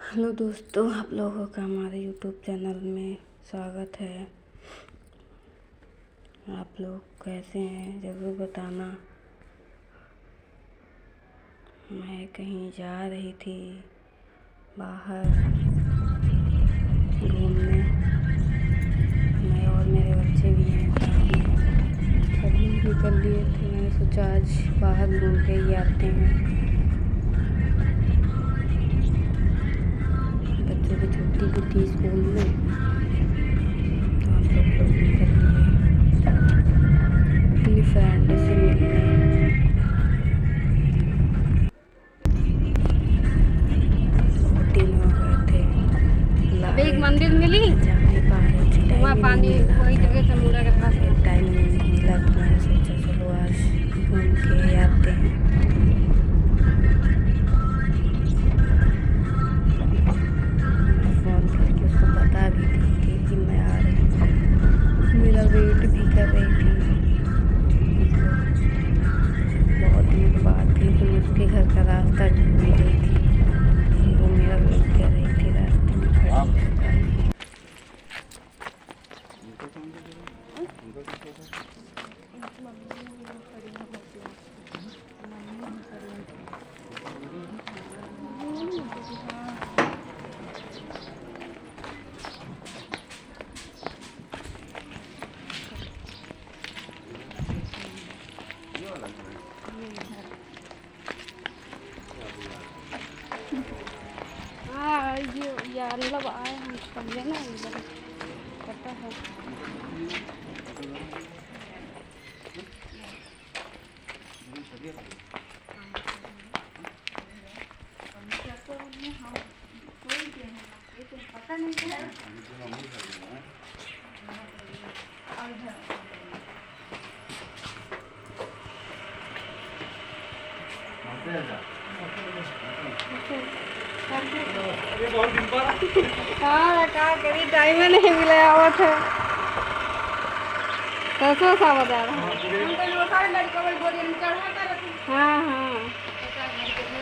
Hello दोस्तों, आप लोगों का हमारे यूट्यूब चैनल में स्वागत है। आप लोग कैसे हैं ज़रूर बताना। मैं कहीं जा रही थी बाहर घूमने। मैं और मेरे बच्चे भी हैं साथ में, सभी निकल लिए थे। मैंने सोचा आज बाहर घूम के ही आते हैं। बच्चों की छुट्टी भी थी स्कूल में, तो हम सब लोग निकल लिए अपनी फ्रेंड से मिलने। बहुत दिन हो गए थे, अब एक मंदिर मिली, जा नहीं पा रही थी, टाइम वहाँ ही नहीं पानी मिल रहा वही था। जगह से मुड़ा के पास। फिर टाइम मिला तो मैंने सोचा चलो आज घूम के आते हैं। मैं फ़ोन करके उसको बता भी दी थी कि मैं आ रही हूँ, मेरा वेट भी कर रही थी। उसको बहुत दिनों के बाद भी तो मैं उसके घर का रास्ता ढूंढ रही थी, फिर वो मेरा वेट कर रही थी रास्ते में खड़ी। हाँ, ये यार मतलब आए हम समझे ना, इधर पता है। हाँ, क्या करी, टाइम में नहीं मिला आवत है। कैसे सा बता रहा हाँ हाँ,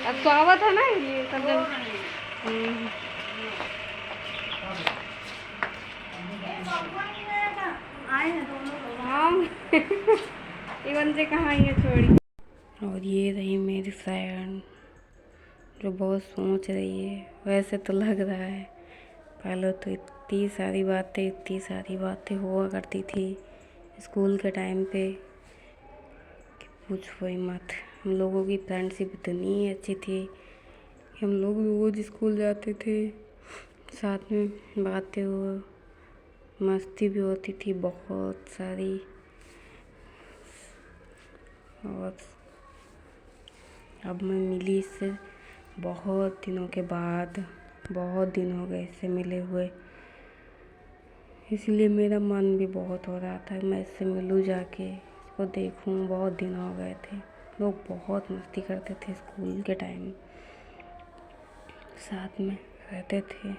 अब तो आवत है ना ये सब जन। हाँ इवन से कहाँ ये छोड़ी। और ये रही मेरी फ्रेंड जो बहुत सोच रही है। वैसे तो लग रहा है पहले तो इतनी सारी बातें हुआ करती थी स्कूल के टाइम पे कि पूछो ही मत। हम लोगों की फ्रेंडशिप इतनी अच्छी थी कि हम लोग रोज़ स्कूल जाते थे, साथ में बातें हुआ, मस्ती भी होती थी बहुत सारी। और अब मैं मिली इससे बहुत दिनों के बाद, बहुत दिन हो गए इससे मिले हुए, इसलिए मेरा मन भी बहुत हो रहा था मैं इससे मिलूँ, जाके इसको देखूं। बहुत दिन हो गए थे। लोग बहुत मस्ती करते थे स्कूल के टाइम, साथ में रहते थे,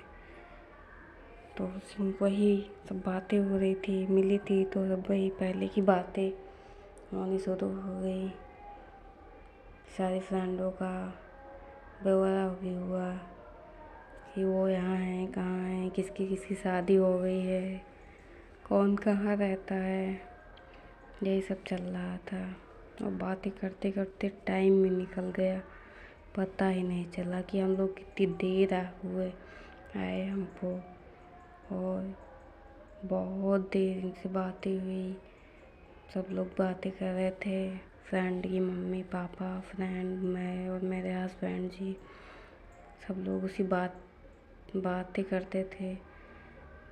तो वही सब बातें हो रही थी। मिली थी तो सब वही पहले की बातें होनी शुरू हो गई। सारी फ्रेंडों का व्यवहार भी हुआ कि वो यहाँ हैं, कहाँ हैं, किसकी किसकी शादी हो गई है, कौन कहाँ रहता है, यही सब चल रहा था। और बातें करते करते टाइम भी निकल गया, पता ही नहीं चला कि हम लोग कितनी देर हुए आए हमको। और बहुत देर इनसे बातें हुई, सब लोग बातें कर रहे थे। फ्रेंड की मम्मी पापा, फ्रेंड, मैं और मेरे हस्बैंड जी, सब लोग उसी बातें करते थे।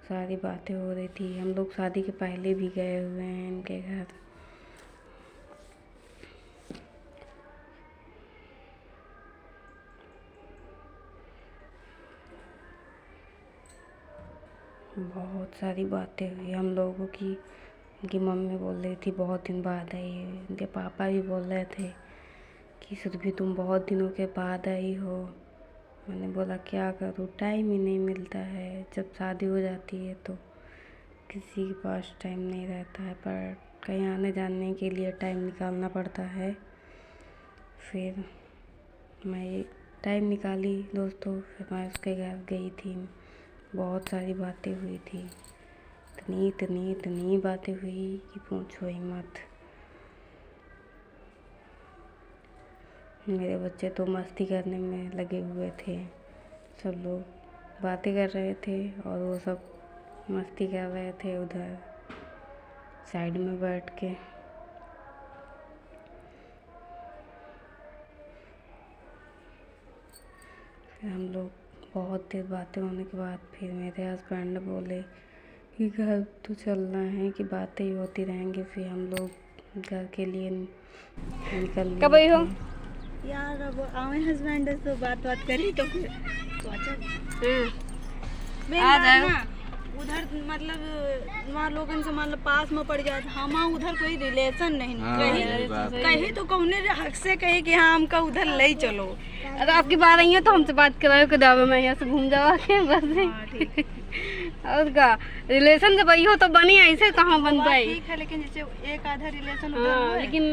सारी बातें हो रही थी। हम लोग शादी के पहले भी गए हुए हैं इनके घर। बहुत सारी बातें हुई हम लोगों की। उनकी मम्मी बोल रही थी बहुत दिन बाद आई है। उनके पापा भी बोल रहे थे कि सुरभि तुम बहुत दिनों के बाद आई हो। मैंने बोला क्या करूँ, टाइम ही नहीं मिलता है। जब शादी हो जाती है तो किसी के पास टाइम नहीं रहता है, पर कहीं आने जाने के लिए टाइम निकालना पड़ता है। फिर मैं टाइम निकाली दोस्तों, फिर मैं उसके घर गई थी। बहुत सारी बातें हुई थी, इतनी इतनी इतनी बातें हुई कि पूछो ही मत। मेरे बच्चे तो मस्ती करने में लगे हुए थे, सब लोग बातें कर रहे थे और वो सब मस्ती कर रहे थे उधर साइड में बैठ के। फिर हम लोग बहुत देर बातें होने के बाद फिर मेरे हस्बैंड बोले कि घर तो चलना है, कि बातें ही होती रहेंगी। फिर हम लोग घर के लिए निकल कब आई हो? लिए यार अब आवे हस्बैंड तो बात करी तो फिर तो अच्छा थे। आ जाओ। उधर मतलब वहाँ लोगन से मतलब पास में पड़ जाता, हम उधर कोई रिलेशन नहीं कहीं तो कौने हक से कहे कि हाँ हमका उधर ले चलो। अगर आपकी बात आई है तो हमसे बात कराओ के दावे में यहाँ से घूम जाओ के बस। और का रिलेशन जब आई हो तो बनी, ऐसे कहाँ बन पाई? ठीक है, लेकिन जैसे एक आधा रिलेशन हाँ, लेकिन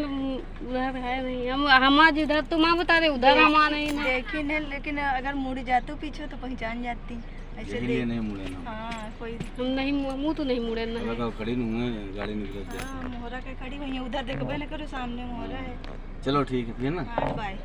उधर है नहीं। हम आज इधर तुम बता रहे उधर हम नहीं ना। लेकिन है, लेकिन अगर मुड़ जाते पीछे तो पहचान जाती ऐसे इसलिए नहीं मुड़े ना। हाँ कोई हम नहीं मुँह तो नहीं मुड़े ना। लगा खड़ी नहीं है, गाड़ी निकल जाए। हाँ मोहरा के खड़ी हुई है, उधर देखबे ना करो सामने मोहरा है। चलो ठीक है फिर ना। हाँ बाय।